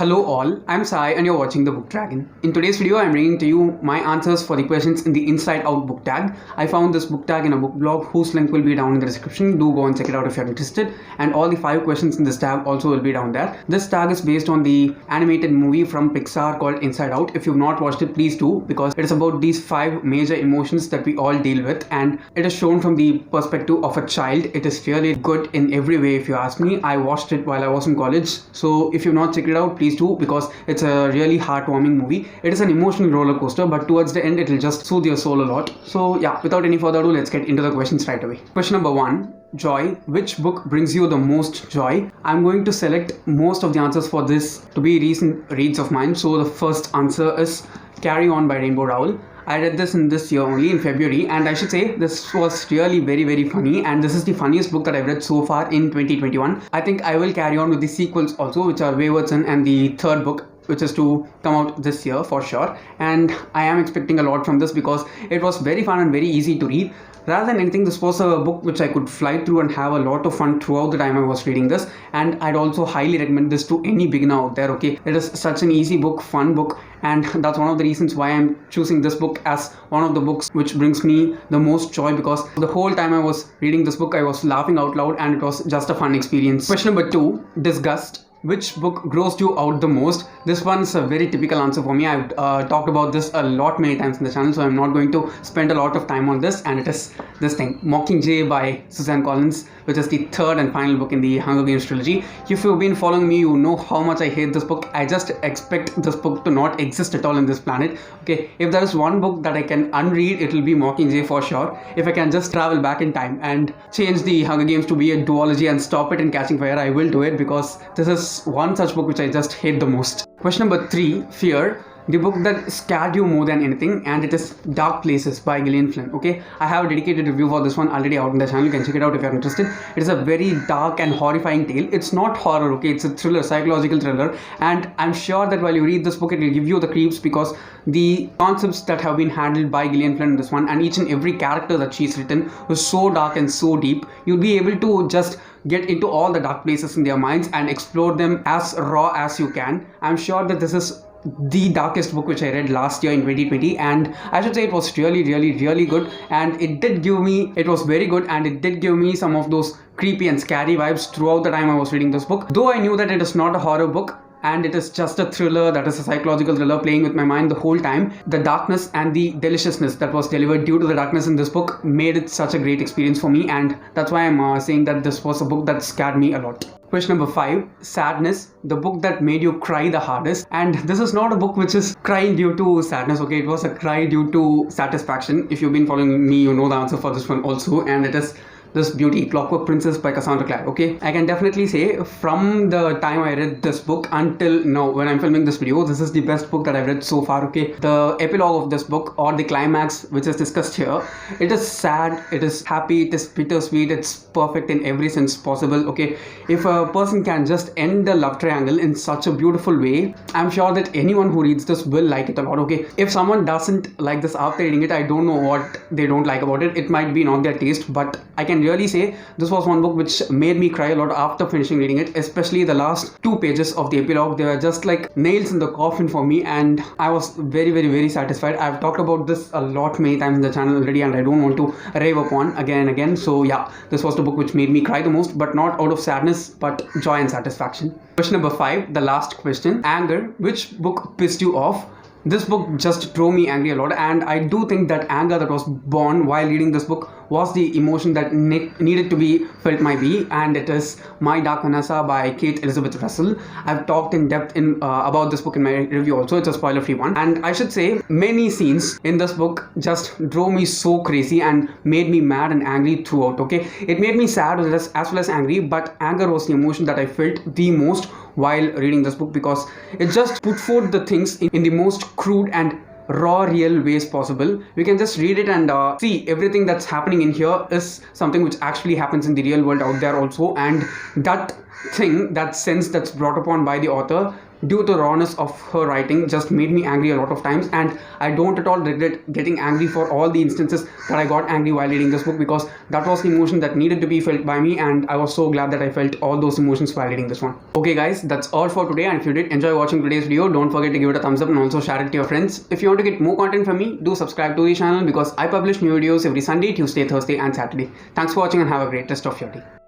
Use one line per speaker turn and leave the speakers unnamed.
Hello all, I'm Sai and you're watching the Book Dragon. In today's video, I'm bringing to you my answers for the questions in the Inside Out book tag. I found this book tag in a book blog whose link will be down in the description. Do go and check it out if you're interested. And all the 5 questions in this tag also will be down there. This tag is based on the animated movie from Pixar called Inside Out. If you've not watched it, please do, because it is about these 5 major emotions that we all deal with, and it is shown from the perspective of a child. It is fairly good in every way if you ask me. I watched it while I was in college, so if you've not checked it out, please do, because it's a really heartwarming movie. It is an emotional roller coaster, but towards the end it will just soothe your soul a lot. So yeah, without any further ado, let's get into the questions right away. Question number 1. Joy. Which book brings you the most joy? I'm going to select most of the answers for this to be recent reads of mine. So the first answer is Carry On by Rainbow Rowell. I read this in this year only, in February, and I should say this was really very funny, and this is the funniest book that I've read so far in 2021. I think I will carry on with the sequels also, which are Wayward Son and the third book, which is to come out this year for sure, and I am expecting a lot from this because it was very fun and very easy to read. Rather than anything, this was a book which I could fly through and have a lot of fun throughout the time I was reading this, and I'd also highly recommend this to any beginner out there. Okay, it is such an easy book, fun book, and that's one of the reasons why I'm choosing this book as one of the books which brings me the most joy, because the whole time I was reading this book I was laughing out loud and it was just a fun experience. Question number 2. Disgust. Which book grossed you out the most? This one's a very typical answer for me. I've talked about this a lot many times in the channel, so I'm not going to spend a lot of time on this, and it is this thing, Mockingjay by Suzanne, which is the third and final book in the Hunger Games trilogy. If you've been following me, you know how much I hate this book. I just expect this book to not exist at all in this planet. Okay, if there is one book that I can unread, it will be Mockingjay for sure. If I can just travel back in time and change the Hunger Games to be a duology and stop it in Catching Fire, I will do it, because this is one such book which I just hate the most. Question number 3. Fear. The book that scared you more than anything, and it is Dark Places by Gillian Flynn. Okay, I have a dedicated review for this one already out on the channel. You can check it out if you're interested. It is a very dark and horrifying tale. It's not horror, okay, it's a thriller, psychological thriller, and I'm sure that while you read this book it will give you the creeps, because the concepts that have been handled by Gillian Flynn in this one, and each and every character that she's written, was so dark and so deep. You'll be able to just get into all the dark places in their minds and explore them as raw as you can. I'm sure that this is the darkest book which I read last year in 2020, and I should say it was really good, and it was very good, and it did give me some of those creepy and scary vibes throughout the time I was reading this book. Though I knew that it is not a horror book and it is just a thriller, that is a psychological thriller playing with my mind the whole time, the darkness and the deliciousness that was delivered due to the darkness in this book made it such a great experience for me, and that's why I'm saying that this was a book that scared me a lot. Question number 5. Sadness. The book that made you cry the hardest. And this is not a book which is crying due to sadness, okay, it was a cry due to satisfaction. If you've been following me, you know the answer for this one also, and it is this beauty, Clockwork Princess by Cassandra Clare. Okay, I can definitely say from the time I read this book until now when I'm filming this video, this is the best book that I've read so far. Okay, the epilogue of this book, or the climax which is discussed here, it is sad, it is happy, it is bittersweet, it's perfect in every sense possible. Okay, if a person can just end the love triangle in such a beautiful way, I'm sure that anyone who reads this will like it a lot. Okay, if someone doesn't like this after reading it, I don't know what they don't like about it. It might be not their taste, but I can really say this was one book which made me cry a lot after finishing reading it, especially the last 2 pages of the epilogue. They were just like nails in the coffin for me, and I was very satisfied. I've talked about this a lot many times in the channel already, and I don't want to rave upon again and again. So yeah, this was the book which made me cry the most, but not out of sadness but joy and satisfaction. Question number 5, the last question. Anger. Which book pissed you off? This book just drove me angry a lot, and I do think that anger that was born while reading this book was the emotion that needed to be felt by me, and it is My Dark Vanessa by Kate Elizabeth Russell. I've talked in depth about this book in my review also. It's a spoiler free one, and I should say many scenes in this book just drove me so crazy and made me mad and angry throughout. Okay, it made me sad as well as angry, but anger was the emotion that I felt the most while reading this book, because it just put forth the things in the most crude and raw real ways possible. We can just read it and see everything that's happening in here is something which actually happens in the real world out there also, and that thing, that sense that's brought upon by the author due to the rawness of her writing just made me angry a lot of times, and I don't at all regret getting angry for all the instances that I got angry while reading this book, because that was the emotion that needed to be felt by me, and I was so glad that I felt all those emotions while reading this one. Okay guys, that's all for today, and if you did enjoy watching today's video, don't forget to give it a thumbs up and also share it to your friends. If you want to get more content from me, do subscribe to the channel because I publish new videos every Sunday, Tuesday, Thursday and Saturday. Thanks for watching and have a great rest of your day.